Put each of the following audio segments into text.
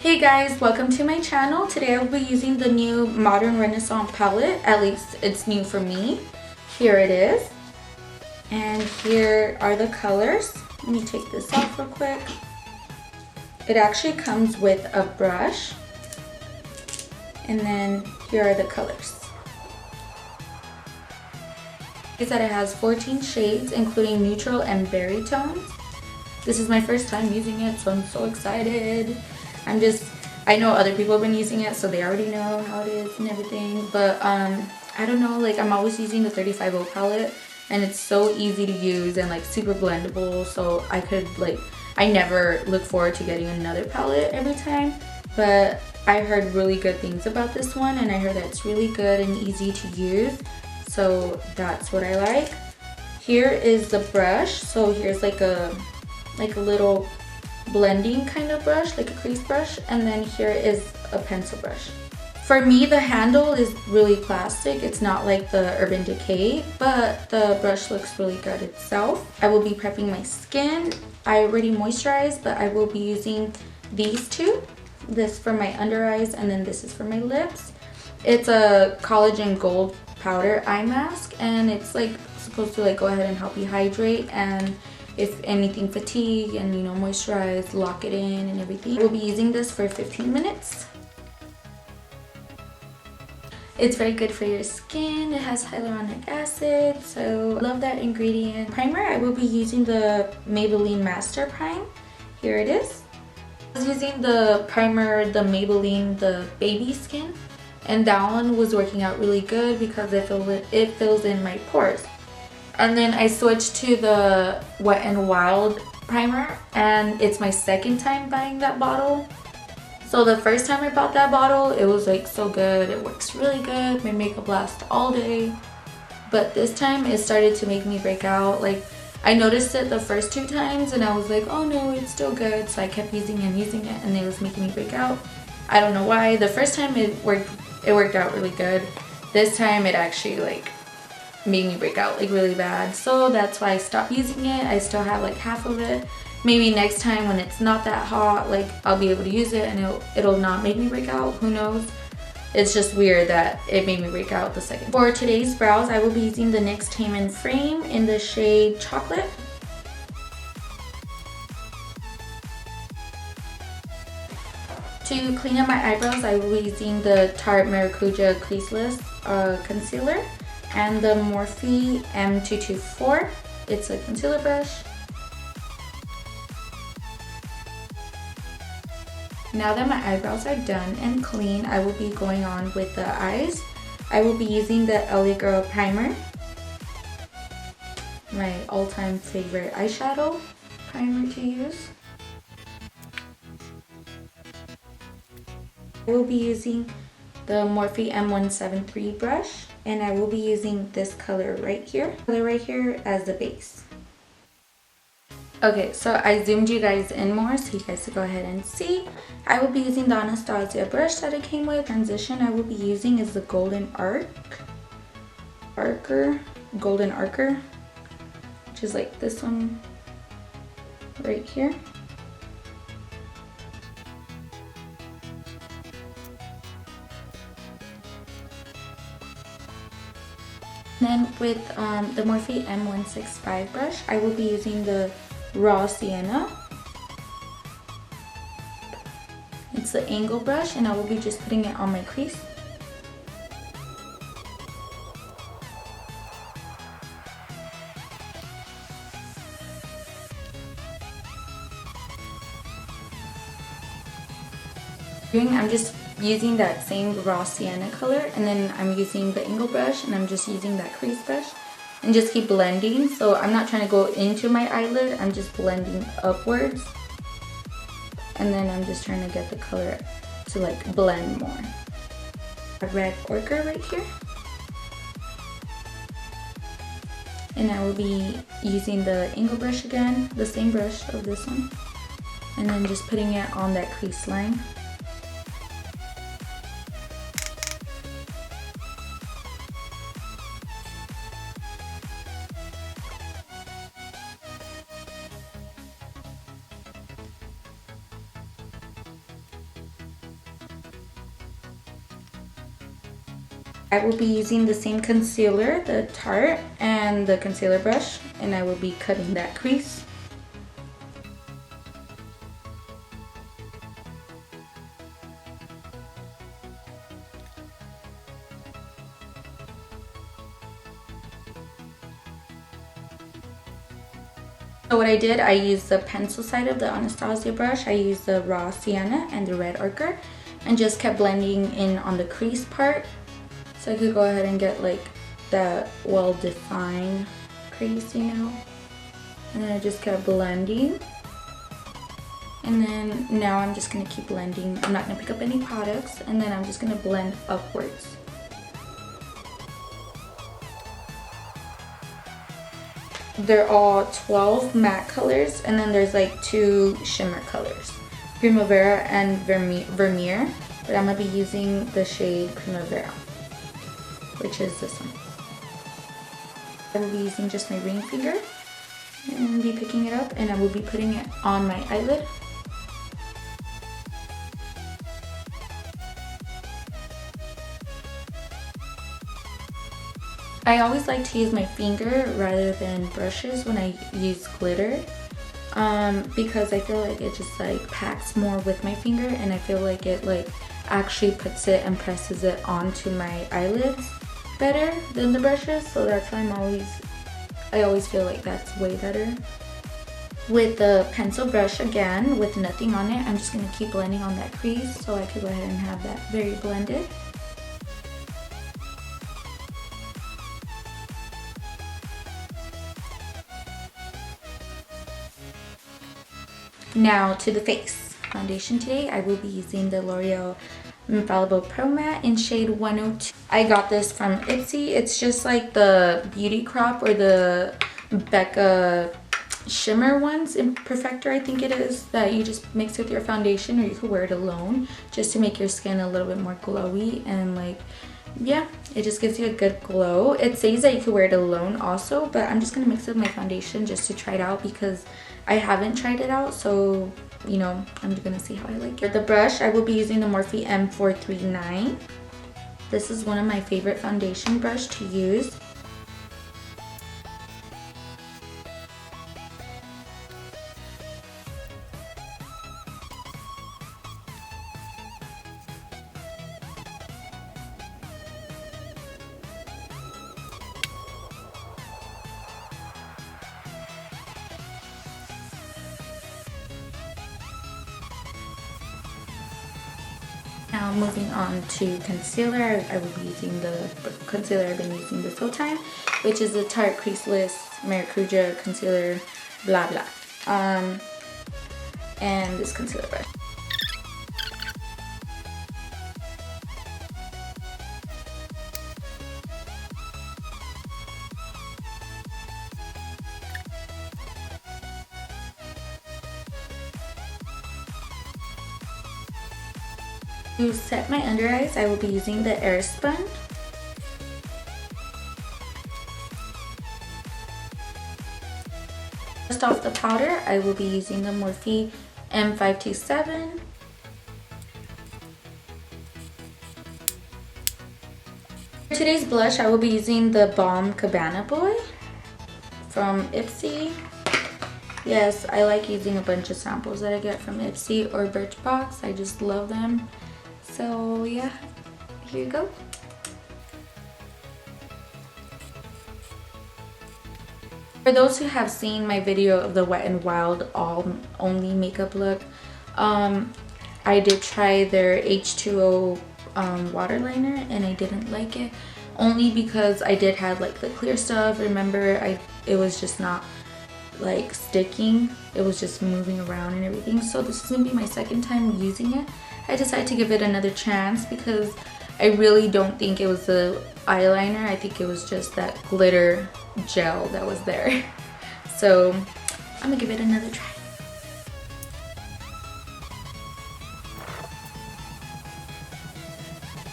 Hey guys, welcome to my channel. Today I will be using the new Modern Renaissance palette. At least it's new for me. Here it is. And here are the colors. Let me take this off real quick. It actually comes with a brush. And then here are the colors. It said it has 14 shades including neutral and berry tones. This is my first time using it, so I'm so excited. I know other people have been using it, so they already know how it is and everything, but I don't know, like I'm always using the 35O palette and it's so easy to use and like super blendable, so I never look forward to getting another palette every time, but I heard really good things about this one and I heard that it's really good and easy to use, so that's what I like. Here is the brush, so here's like a little blending kind of brush, like a crease brush, and then here is a pencil brush. For me, the handle is really plastic. It's not like the Urban Decay, but the brush looks really good itself. I will be prepping my skin. I already moisturized, but I will be using these two. This for my under eyes, and then this is for my lips. It's a collagen gold powder eye mask, and it's like supposed to like go ahead and help you hydrate and if anything, fatigue and moisturize, lock it in and everything. We'll be using this for 15 minutes. It's very good for your skin. It has hyaluronic acid, so I love that ingredient. Primer, I will be using the Maybelline Master Prime. Here it is. I was using the primer, the Maybelline, the Baby Skin, and that one was working out really good because it fills in my pores. And then I switched to the Wet n Wild primer, and it's my second time buying that bottle. So the first time I bought that bottle, it was like so good. It works really good. My makeup lasts all day. But this time it started to make me break out. Like I noticed it the first 2 times and I was like, oh no, it's still good. So I kept using it and it was making me break out. I don't know why. The first time it worked out really good. This time it actually like made me break out like really bad, so that's why I stopped using it. I still have like half of it. Maybe next time when it's not that hot, like I'll be able to use it and it'll not make me break out. Who knows? It's just weird that it made me break out the second. For today's brows, I will be using the NYX Tame & Frame in the shade Chocolate. To clean up my eyebrows, I will be using the Tarte Maracuja Creaseless Concealer and the Morphe M224. It's a concealer brush. Now that my eyebrows are done and clean, I will be going on with the eyes. I will be using the LA Girl Primer, my all-time favorite eyeshadow primer to use. I will be using the Morphe M173 brush, and I will be using this color right here as the base. Okay, so I zoomed you guys in more so you guys to go ahead and see. I will be using the Anastasia brush that it came with. Transition I will be using is the Golden Archer, which is like this one right here. Then with the Morphe M165 brush, I will be using the Raw Sienna. It's the angle brush, and I will be just putting it on my crease. I'm just using that same Raw Sienna color, and then I'm using the angle brush, and I'm just using that crease brush and just keep blending. So I'm not trying to go into my eyelid, I'm just blending upwards, and then I'm just trying to get the color to like blend more. A red ochre right here, and I will be using the angle brush again, the same brush of this one, and then just putting it on that crease line. I will be using the same concealer, the Tarte, and the concealer brush, and I will be cutting that crease. So what I did, I used the pencil side of the Anastasia brush. I used the raw sienna and the red ochre and just kept blending in on the crease part. So I could go ahead and get like that well-defined crease, you know. And then I just kept blending. And then now I'm just gonna keep blending. I'm not gonna pick up any products, and then I'm just gonna blend upwards. They're all 12 matte colors, and then there's like 2 shimmer colors, Primavera and Vermeer, but I'm gonna be using the shade Primavera, which is this one. I will be using just my ring finger and be picking it up, and I will be putting it on my eyelid. I always like to use my finger rather than brushes when I use glitter, because I feel like it just like packs more with my finger, and I feel like it like actually puts it and presses it onto my eyelids better than the brushes. So that's why I always feel like that's way better. With the pencil brush again, with nothing on it, I'm just gonna keep blending on that crease so I can go ahead and have that very blended. Now to the face. Foundation today, I will be using the L'Oreal Infallible Pro Matte in shade 102. I got this from Ipsy. It's just like the Beauty Crop or the Becca shimmer ones in Perfector, I think it is, that you just mix with your foundation, or you could wear it alone just to make your skin a little bit more glowy, and like, yeah, it just gives you a good glow. It says that you could wear it alone also, but I'm just gonna mix it with my foundation just to try it out because I haven't tried it out, so you know, I'm gonna see how I like it. For the brush, I will be using the Morphe M439. This is one of my favorite foundation brush to use. Now moving on to concealer, I will be using the concealer I've been using this whole time, which is the Tarte Creaseless Maracuja Concealer blah blah. And this concealer brush. To set my under eyes, I will be using the Airspun. Just off the powder, I will be using the Morphe M527. For today's blush, I will be using the Balm Cabana Boy from Ipsy. Yes, I like using a bunch of samples that I get from Ipsy or Birchbox. I just love them. So yeah, here you go. For those who have seen my video of the Wet n Wild all only makeup look, I did try their H2O water liner and I didn't like it, only because I did have like the clear stuff. Remember, it was just not like sticking, it was just moving around and everything. So this is gonna be my second time using it. I decided to give it another chance because I really don't think it was the eyeliner. I think it was just that glitter gel that was there. So I'm gonna give it another try.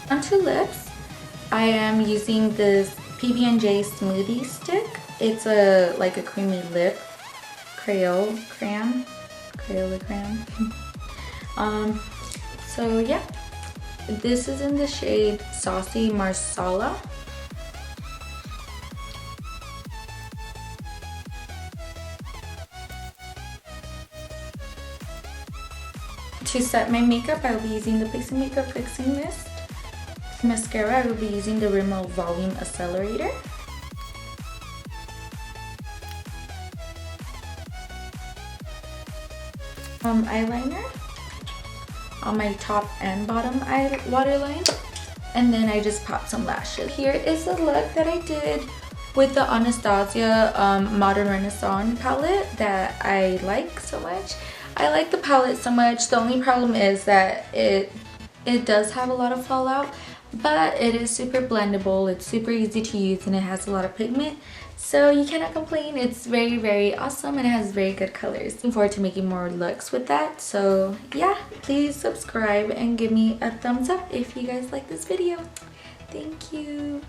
Onto lips, I am using this PB&J Smoothie Stick. It's like a creamy lip Crayola crayon. So yeah, This is in the shade Saucy Marsala. To set my makeup, I will be using the Place Makeup Fixing Mist. Mascara, I will be using the Rimmel Volume Accelerator. Eyeliner on my top and bottom eye waterline. And then I just popped some lashes. Here is the look that I did with the Anastasia Modern Reinasaince Palette that I like so much. I like the palette so much. The only problem is that it does have a lot of fallout, but it is super blendable. It's super easy to use and it has a lot of pigment. So you cannot complain. It's very, very awesome and it has very good colors. Looking forward to making more looks with that. So yeah, please subscribe and give me a thumbs up if you guys like this video. Thank you.